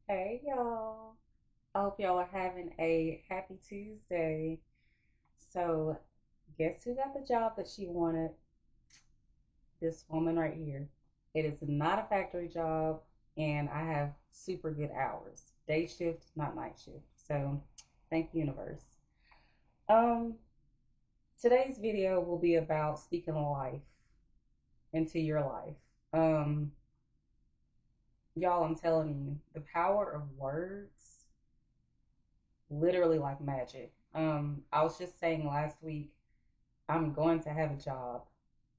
Hey y'all. I hope y'all are having a happy Tuesday. So, guess who got the job that she wanted? This woman right here. It is not a factory job, and I have super good hours. Day shift, not night shift. So, thank you, universe. Um, Today's video will be about speaking life into your life. Um, y'all, I'm telling you, the power of words literally like magic. I was just saying last week, I'm going to have a job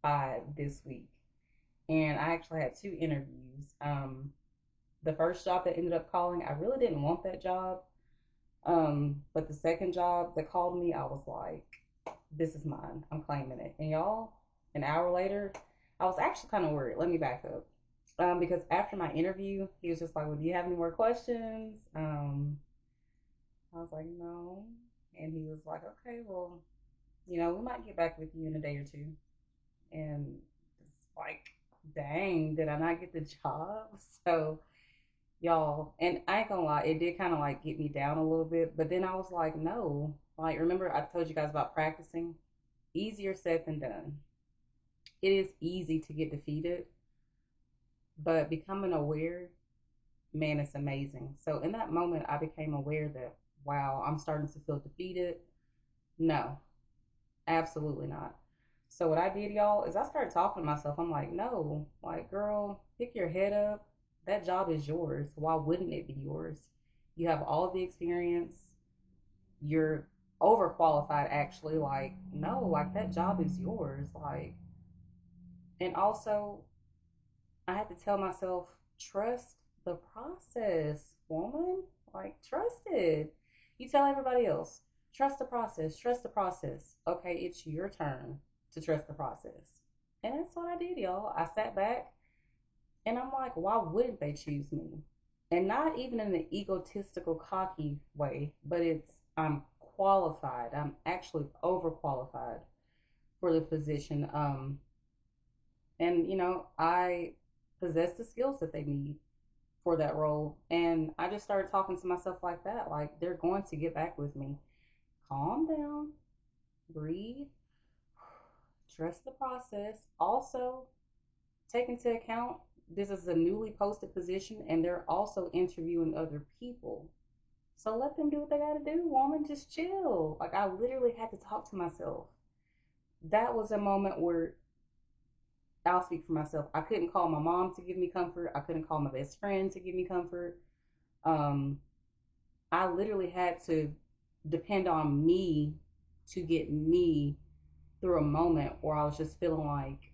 by this week. And I actually had two interviews. The first job that ended up calling, I really didn't want that job. But the second job that called me, I was like, this is mine. I'm claiming it. And y'all, an hour later, I was actually kind of worried. Let me back up. Because after my interview, he was just like, well, do you have any more questions? I was like, no. And he was like, okay, well, we might get back with you in a day or two. And it's like, dang, did I not get the job? So, y'all, and I ain't gonna lie, it did kind of like get me down a little bit. But then I was like, no. Like, remember I told you guys about practicing? Easier said than done. It is easy to get defeated, but becoming aware, man, it's amazing. So, in that moment, I became aware that, wow, I'm starting to feel defeated. No, absolutely not. So what I did, y'all, is I started talking to myself. I'm like, no, like, girl, pick your head up. That job is yours. Why wouldn't it be yours? You have all the experience. You're overqualified, actually. Like, no, like that job is yours. Like, and also, I had to tell myself, trust the process, woman. Like, trust it. You tell everybody else, trust the process, trust the process. Okay, it's your turn to trust the process. And that's what I did, y'all. I sat back and I'm like, why wouldn't they choose me? And not even in an egotistical, cocky way, but I'm qualified. I'm actually overqualified for the position. And I possess the skills that they need for that role. And I just started talking to myself like that. Like, they're going to get back with me. Calm down, breathe, trust the process. Also, take into account this is a newly posted position and they're also interviewing other people. So let them do what they gotta do, woman. Just chill. Like, I literally had to talk to myself. That was a moment where I'll speak for myself. I couldn't call my mom to give me comfort. I couldn't call my best friend to give me comfort. Um, I literally had to depend on me to get me through a moment where I was just feeling like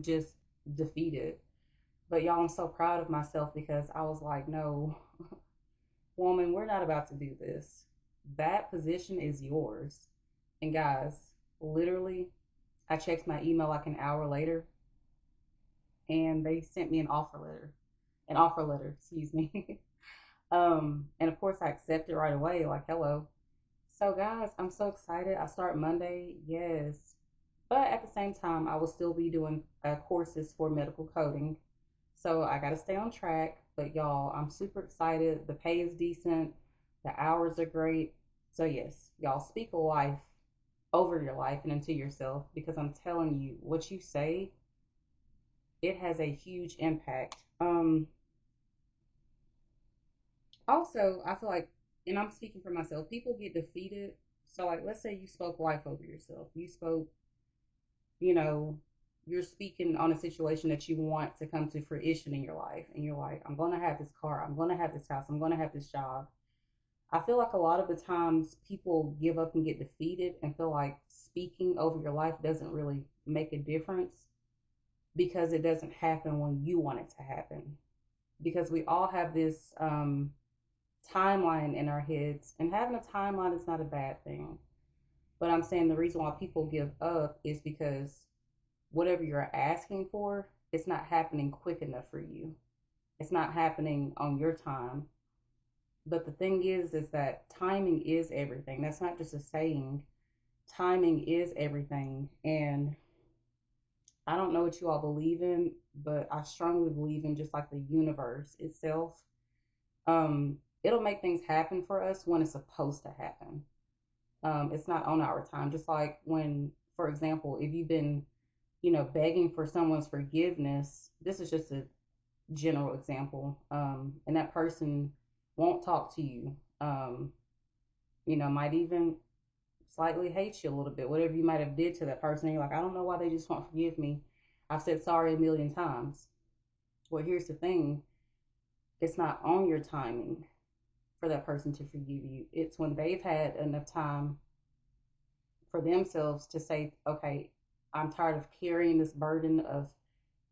just defeated. But y'all, I'm so proud of myself because I was like, no, woman, we're not about to do this. That position is yours. And guys, literally, I checked my email like an hour later and they sent me an offer letter, excuse me. And of course I accepted right away, like, hello. So, guys, I'm so excited. I start Monday, yes. But at the same time, I will still be doing courses for medical coding. So, I got to stay on track. But, y'all, I'm super excited. The pay is decent, the hours are great. So, yes, y'all speak life over your life and into yourself because I'm telling you, what you say, it has a huge impact. Also, I feel like, and I'm speaking for myself, people get defeated. So, like, let's say you spoke life over yourself. You spoke, you know, you're speaking on a situation that you want to come to fruition in your life. And you're like, I'm going to have this car. I'm going to have this house. I'm going to have this job. I feel like a lot of the times people give up and get defeated and feel like speaking over your life doesn't really make a difference because it doesn't happen when you want it to happen. Because we all have this timeline in our heads, and having a timeline is not a bad thing. But I'm saying the reason why people give up is because whatever you're asking for, it's not happening quick enough for you. It's not happening on your time. But the thing is that timing is everything. That's not just a saying. Timing is everything. And I don't know what you all believe in, but I strongly believe in just like the universe itself. It'll make things happen for us when it's supposed to happen. It's not on our time. Just like when, for example, if you've been, begging for someone's forgiveness, this is just a general example, and that person won't talk to you, might even slightly hate you a little bit, whatever you might have did to that person. And you're like, I don't know why they just won't forgive me. I've said sorry a million times. Well, here's the thing. It's not on your timing for that person to forgive you. It's when they've had enough time for themselves to say, okay, I'm tired of carrying this burden of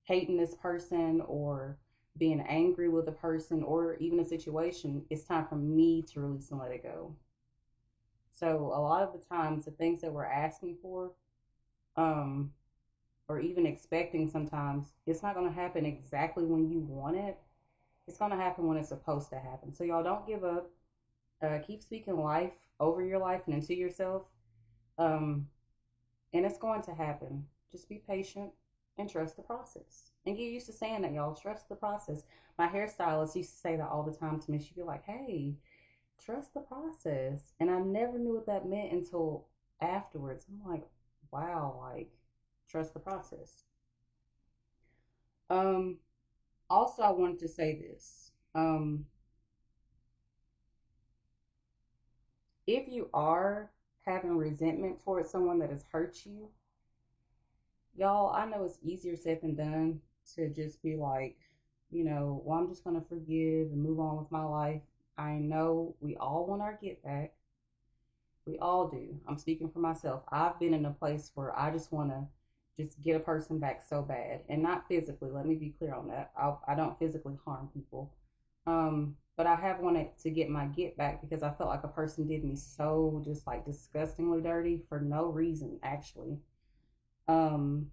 hating this person or being angry with a person or even a situation. It's time for me to release and let it go. So a lot of the times, the things that we're asking for, um, or even expecting sometimes, it's not going to happen exactly when you want it. It's going to happen when it's supposed to happen. So y'all don't give up. Keep speaking life over your life and into yourself. Um, and it's going to happen. Just be patient and trust the process. And get used to saying that, y'all. Trust the process. My hairstylist used to say that all the time to me. She'd be like, hey, trust the process. And I never knew what that meant until afterwards. I'm like, wow, like, trust the process. Um, Also, I wanted to say this. If you are having resentment towards someone that has hurt you, y'all, I know it's easier said than done to just be like, well, I'm just going to forgive and move on with my life. I know we all want our get back. We all do. I'm speaking for myself. I've been in a place where I just want to just get a person back so bad, and not physically. Let me be clear on that. I don't physically harm people. But I have wanted to get my get back because I felt like a person did me so just like disgustingly dirty for no reason, actually. Um,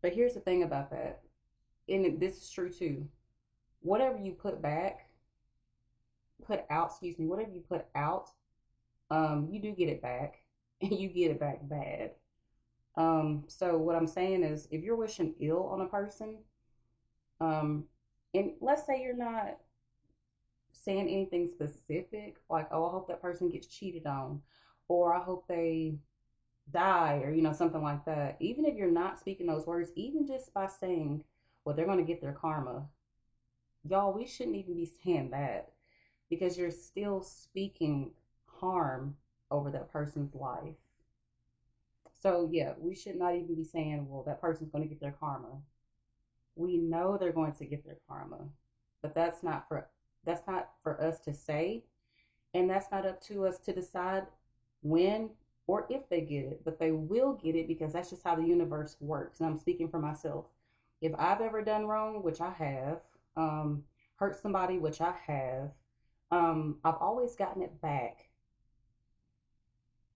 but here's the thing about that, and this is true too. Whatever you put out, excuse me, whatever you put out, you do get it back, and you get it back bad. So what I'm saying is, if you're wishing ill on a person, um, and let's say you're not saying anything specific, like, oh, I hope that person gets cheated on, or I hope they die, or something like that. Even if you're not speaking those words, even just by saying, well, they're going to get their karma, y'all, we shouldn't even be saying that because you're still speaking harm over that person's life. So yeah, we should not even be saying, well, that person's going to get their karma. We know they're going to get their karma, but that's not for us to say, and that's not up to us to decide when or if they get it, but they will get it because that's just how the universe works. And I'm speaking for myself. If I've ever done wrong, which I have, hurt somebody, which I have, I've always gotten it back.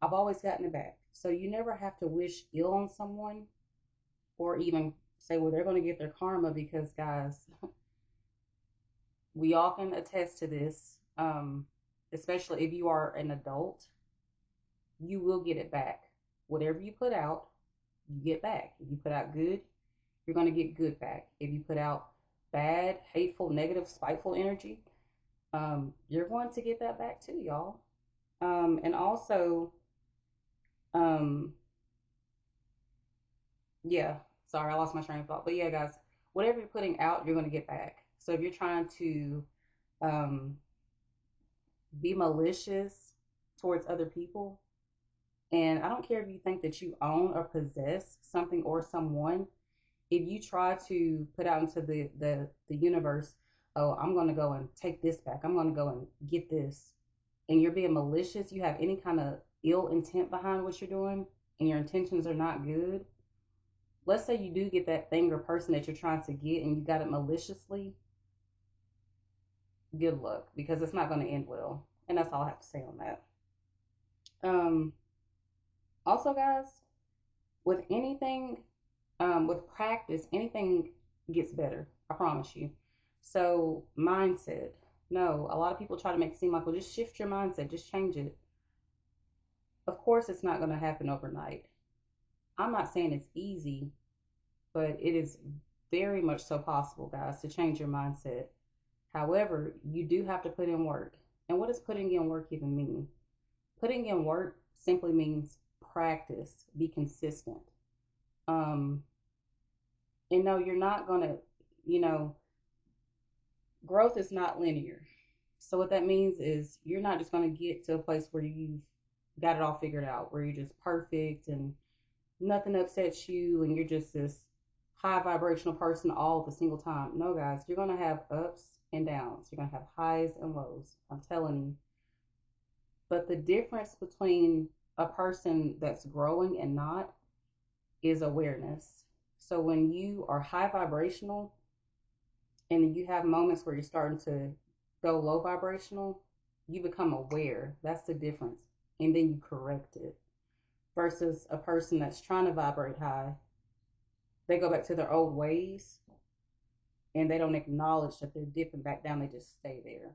I've always gotten it back. So you never have to wish ill on someone or even say, well, they're going to get their karma because, guys, we all can attest to this, especially if you are an adult, you will get it back. Whatever you put out, you get back. If you put out good, you're going to get good back. If you put out bad, hateful, negative, spiteful energy, you're going to get that back too, y'all. And also, um, yeah, sorry, I lost my train of thought. But yeah, guys, whatever you're putting out, you're going to get back. So if you're trying to um, be malicious towards other people, and I don't care if you think that you own or possess something or someone, if you try to put out into the universe, oh, I'm going to go and take this back, I'm going to go and get this, and you're being malicious, you have any kind of ill intent behind what you're doing, and your intentions are not good, let's say you do get that thing or person that you're trying to get and you got it maliciously, good luck because it's not going to end well. And that's all I have to say on that. Um, Also, guys, with anything, with practice, anything gets better. I promise you. So, mindset. No, a lot of people try to make it seem like, well, just shift your mindset, just change it. Of course, it's not going to happen overnight. I'm not saying it's easy, but it is very much so possible, guys, to change your mindset. However, you do have to put in work. And what does putting in work even mean? Putting in work simply means practice, be consistent. Um, and no, you're not going to, you know, growth is not linear. So what that means is you're not just going to get to a place where you've got it all figured out, where you're just perfect and nothing upsets you and you're just this high vibrational person all at the single time. No, guys, you're going to have ups and downs. You're going to have highs and lows. I'm telling you. But the difference between a person that's growing and not is awareness. So when you are high vibrational and you have moments where you're starting to go low vibrational, you become aware. That's the difference. And then you correct it. Versus a person that's trying to vibrate high, they go back to their old ways and they don't acknowledge that they're dipping back down. They just stay there.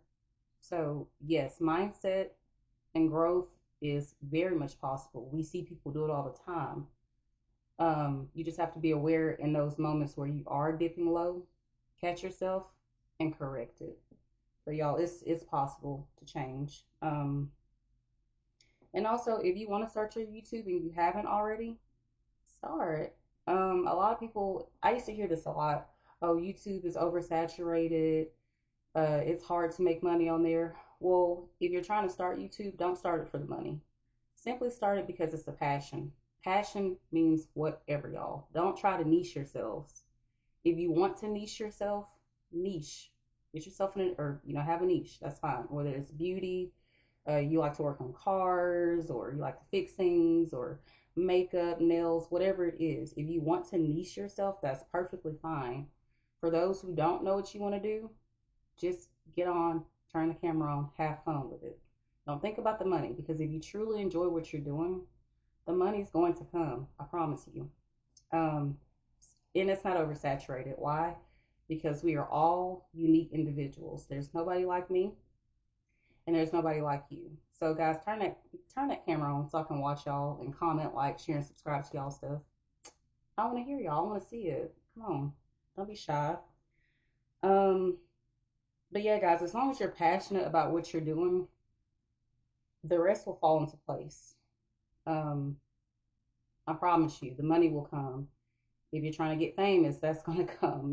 So, yes, mindset and growth is very much possible. We see people do it all the time. You just have to be aware in those moments where you are dipping low, catch yourself and correct it. But y'all, it's possible to change. And also, if you want to start your YouTube and you haven't already, start. A lot of people, I used to hear this a lot. Oh, YouTube is oversaturated. It's hard to make money on there. Well, if you're trying to start YouTube, don't start it for the money. Simply start it because it's a passion. Passion means whatever, y'all. Don't try to niche yourselves. If you want to niche yourself, niche. Get yourself in it, or have a niche. That's fine. Whether it's beauty, you like to work on cars, or you like to fix things, or makeup, nails, whatever it is. If you want to niche yourself, that's perfectly fine. For those who don't know what you want to do, just get on, turn the camera on, have fun with it. Don't think about the money, because if you truly enjoy what you're doing, the money's going to come. I promise you. Um, and it's not oversaturated. Why? Because we are all unique individuals. There's nobody like me, and there's nobody like you. So guys, turn that camera on so I can watch y'all and comment, like, share, and subscribe to y'all stuff. I want to hear y'all. I want to see it. Come on, don't be shy. Um, but yeah, guys, as long as you're passionate about what you're doing, the rest will fall into place. Um, I promise you, the money will come. If you're trying to get famous, that's gonna come.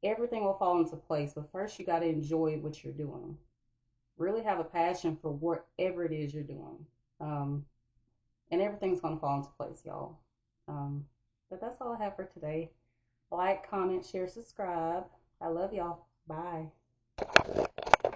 Everything will fall into place. But first, you got to enjoy what you're doing. Really have a passion for whatever it is you're doing. Um, and everything's going to fall into place, y'all. But that's all I have for today. Like, comment, share, subscribe. I love y'all. Bye.